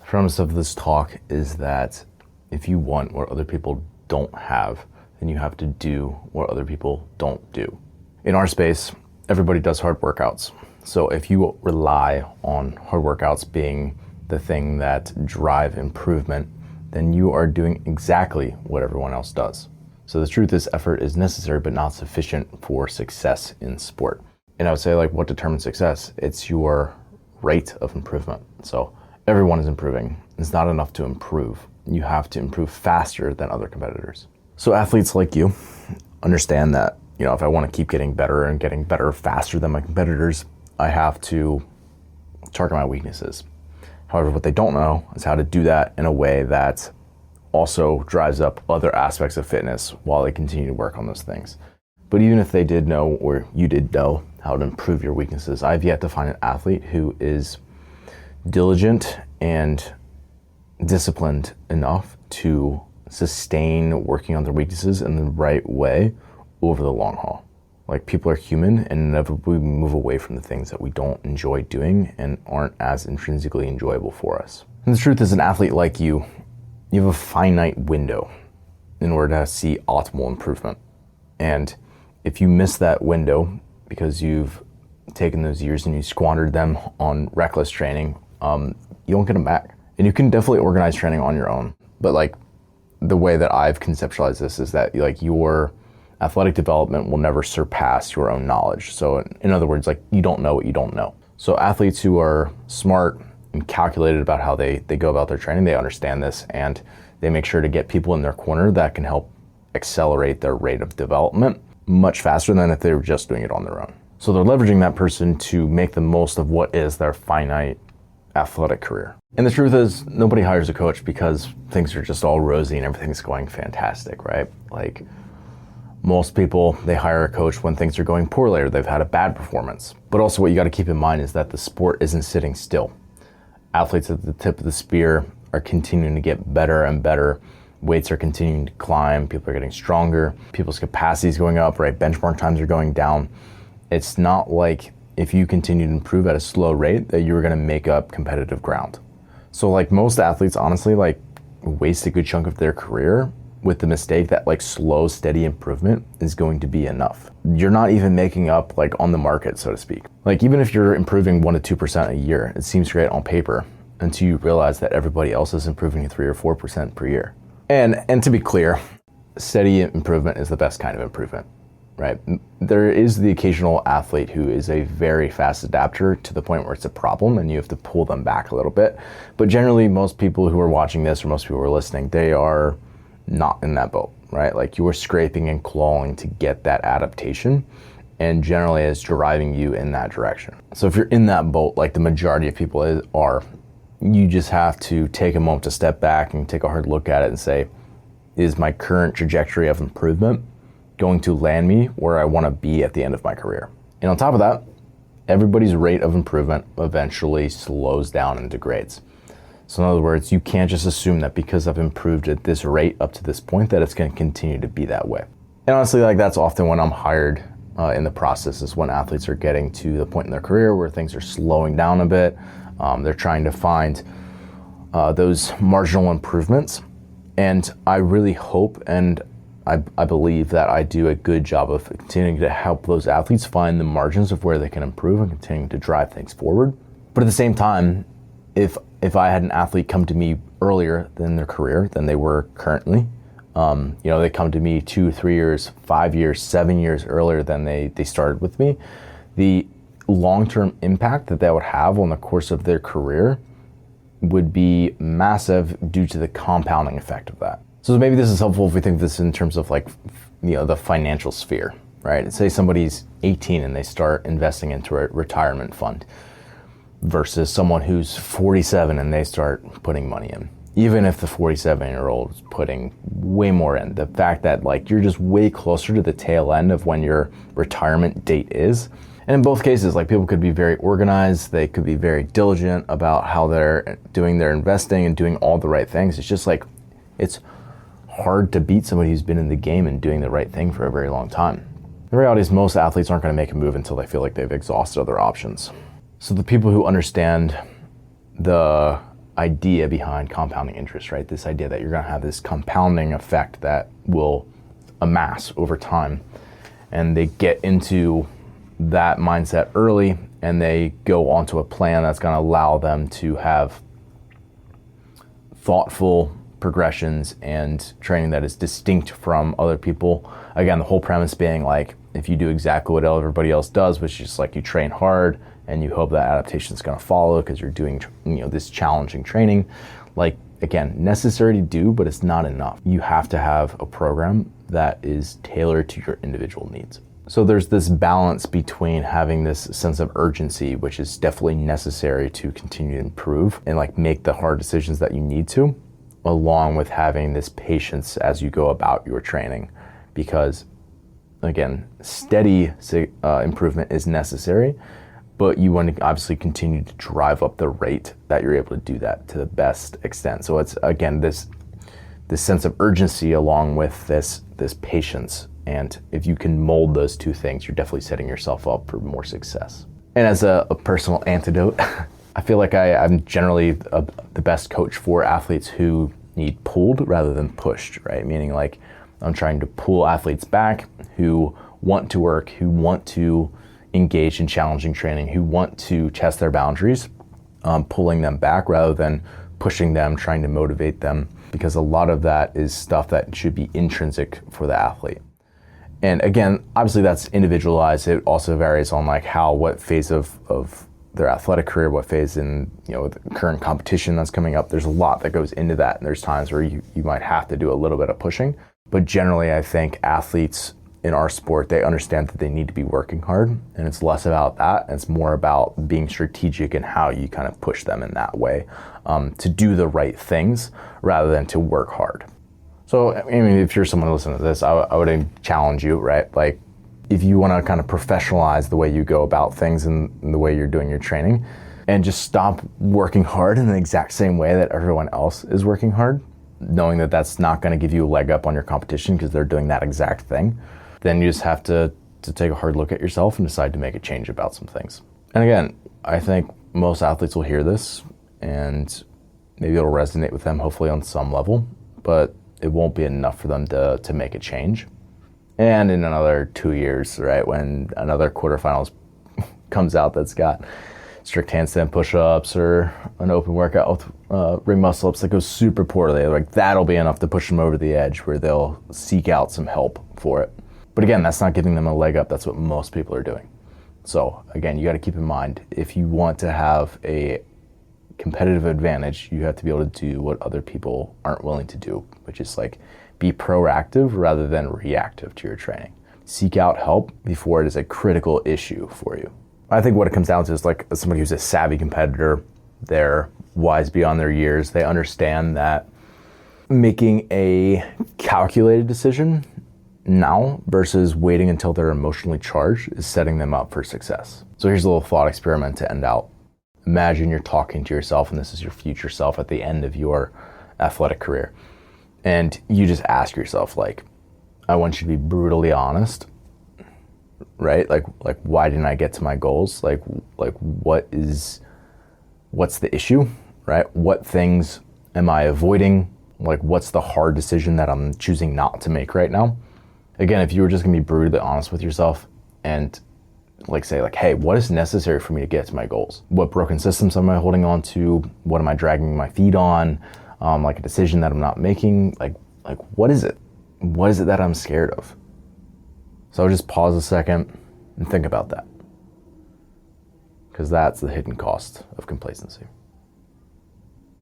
premise of this talk is that if you want what other people don't have, then you have to do what other people don't do. In our space, everybody does hard workouts. So if you rely on hard workouts being the thing that drive improvement, then you are doing exactly what everyone else does. So the truth is, effort is necessary but not sufficient for success in sport. And I would say, like, what determines success? It's your rate of improvement. So everyone is improving. It's not enough to improve. You have to improve faster than other competitors. So athletes like you understand that, if I want to keep getting better and getting better faster than my competitors, I have to target my weaknesses. However, what they don't know is how to do that in a way that also drives up other aspects of fitness while they continue to work on those things. But even if they did know, or you did know how to improve your weaknesses, I've yet to find an athlete who is diligent and disciplined enough to sustain working on their weaknesses in the right way over the long haul. Like, people are human, and inevitably we move away from the things that we don't enjoy doing and aren't as intrinsically enjoyable for us. And the truth is, an athlete like you have a finite window in order to see optimal improvement. And if you miss that window because you've taken those years and you squandered them on reckless training, you won't get them back. And you can definitely organize training on your own. But the way that I've conceptualized this is that your athletic development will never surpass your own knowledge. So in other words, you don't know what you don't know. So athletes who are smart and calculated about how they go about their training, they understand this, and they make sure to get people in their corner that can help accelerate their rate of development much faster than if they were just doing it on their own. So they're leveraging that person to make the most of what is their finite athletic career. And the truth is, nobody hires a coach because things are just all rosy and everything's going fantastic, right? Most people, they hire a coach when things are going poorly or they've had a bad performance. But also what you got to keep in mind is that the sport isn't sitting still. Athletes at the tip of the spear are continuing to get better and better. Weights are continuing to climb. People are getting stronger. People's capacity is going up, right? Benchmark times are going down. It's not like if you continue to improve at a slow rate that you're going to make up competitive ground. So most athletes, honestly, waste a good chunk of their career with the mistake that slow, steady improvement is going to be enough. You're not even making up on the market, so to speak. Even if you're improving 1% to 2% a year, it seems great on paper until you realize that everybody else is improving at 3 or 4% per year. And to be clear, steady improvement is the best kind of improvement, right? There is the occasional athlete who is a very fast adapter to the point where it's a problem and you have to pull them back a little bit. But generally, most people who are watching this or most people who are listening, they are not in that boat, right? You are scraping and clawing to get that adaptation, and generally it's driving you in that direction. So if you're in that boat, the majority of people are, you just have to take a moment to step back and take a hard look at it and say, is my current trajectory of improvement going to land me where I want to be at the end of my career? And on top of that, everybody's rate of improvement eventually slows down and degrades. So in other words, you can't just assume that because I've improved at this rate up to this point that it's going to continue to be that way. And honestly, that's often when I'm hired in the process, is when athletes are getting to the point in their career where things are slowing down a bit. They're trying to find those marginal improvements. And I really hope and I believe that I do a good job of continuing to help those athletes find the margins of where they can improve and continue to drive things forward. But at the same time, if I had an athlete come to me earlier in their career than they were currently, they come to me 2, 3 years, 5 years, 7 years earlier than they started with me, the long-term impact that would have on the course of their career would be massive due to the compounding effect of that. So maybe this is helpful if we think of this in terms of the financial sphere, right? Say somebody's 18 and they start investing into a retirement fund versus someone who's 47 and they start putting money in. Even if the 47-year-old is putting way more in, the fact that you're just way closer to the tail end of when your retirement date is. And in both cases, people could be very organized, they could be very diligent about how they're doing their investing and doing all the right things. It's just it's hard to beat somebody who's been in the game and doing the right thing for a very long time. The reality is most athletes aren't going to make a move until they feel like they've exhausted other options. So the people who understand the idea behind compounding interest, right? This idea that you're going to have this compounding effect that will amass over time. And they get into that mindset early, and they go onto a plan that's going to allow them to have thoughtful progressions and training that is distinct from other people. Again, the whole premise being like, if you do exactly what everybody else does, which is like you train hard and you hope that adaptation is going to follow because you're doing, this challenging training, like, again, necessary to do, but it's not enough. You have to have a program that is tailored to your individual needs. So there's this balance between having this sense of urgency, which is definitely necessary to continue to improve and like make the hard decisions that you need to, along with having this patience as you go about your training. Because again, steady improvement is necessary, but you want to obviously continue to drive up the rate that you're able to do that to the best extent. So it's, again, this sense of urgency along with this patience. And if you can mold those two things, you're definitely setting yourself up for more success. And as a personal antidote, I feel like I'm generally the best coach for athletes who need pulled rather than pushed, right? Meaning like I'm trying to pull athletes back who want to work, who want to engage in challenging training, who want to test their boundaries, pulling them back rather than pushing them, trying to motivate them, because a lot of that is stuff that should be intrinsic for the athlete. And again, obviously that's individualized. It also varies on like what phase of their athletic career, what phase in the current competition that's coming up. There's a lot that goes into that, and there's times where you might have to do a little bit of pushing. But generally, I think athletes in our sport, they understand that they need to be working hard, and it's less about that. It's more about being strategic in how you kind of push them in that way to do the right things rather than to work hard. So, I mean, if you're someone listening to this, I would challenge you, right? Like, if you want to kind of professionalize the way you go about things and the way you're doing your training, and just stop working hard in the exact same way that everyone else is working hard, knowing that that's not going to give you a leg up on your competition because they're doing that exact thing, then you just have to take a hard look at yourself and decide to make a change about some things. And again, I think most athletes will hear this and maybe it'll resonate with them, hopefully on some level, but it won't be enough for them to make a change. And in another 2 years, right, when another quarterfinals comes out that's got strict handstand push-ups or an open workout with ring muscle-ups that goes super poorly, like that'll be enough to push them over the edge where they'll seek out some help for it. But again, that's not giving them a leg up. That's what most people are doing. So again, you got to keep in mind, if you want to have a competitive advantage, you have to be able to do what other people aren't willing to do, which is like be proactive rather than reactive to your training. Seek out help before it is a critical issue for you. I think what it comes down to is like somebody who's a savvy competitor, they're wise beyond their years. They understand that making a calculated decision now versus waiting until they're emotionally charged is setting them up for success. So here's a little thought experiment to end out. Imagine you're talking to yourself, and this is your future self at the end of your athletic career. And you just ask yourself, like, I want you to be brutally honest, right? Like why didn't I get to my goals? Like what's the issue, right? What things am I avoiding? Like, what's the hard decision that I'm choosing not to make right now? Again, if you were just gonna be brutally honest with yourself and like say like, hey, what is necessary for me to get to my goals? What broken systems am I holding on to? What am I dragging my feet on? Like a decision that I'm not making, like what is it? What is it that I'm scared of? So I'll just pause a second and think about that, because that's the hidden cost of complacency.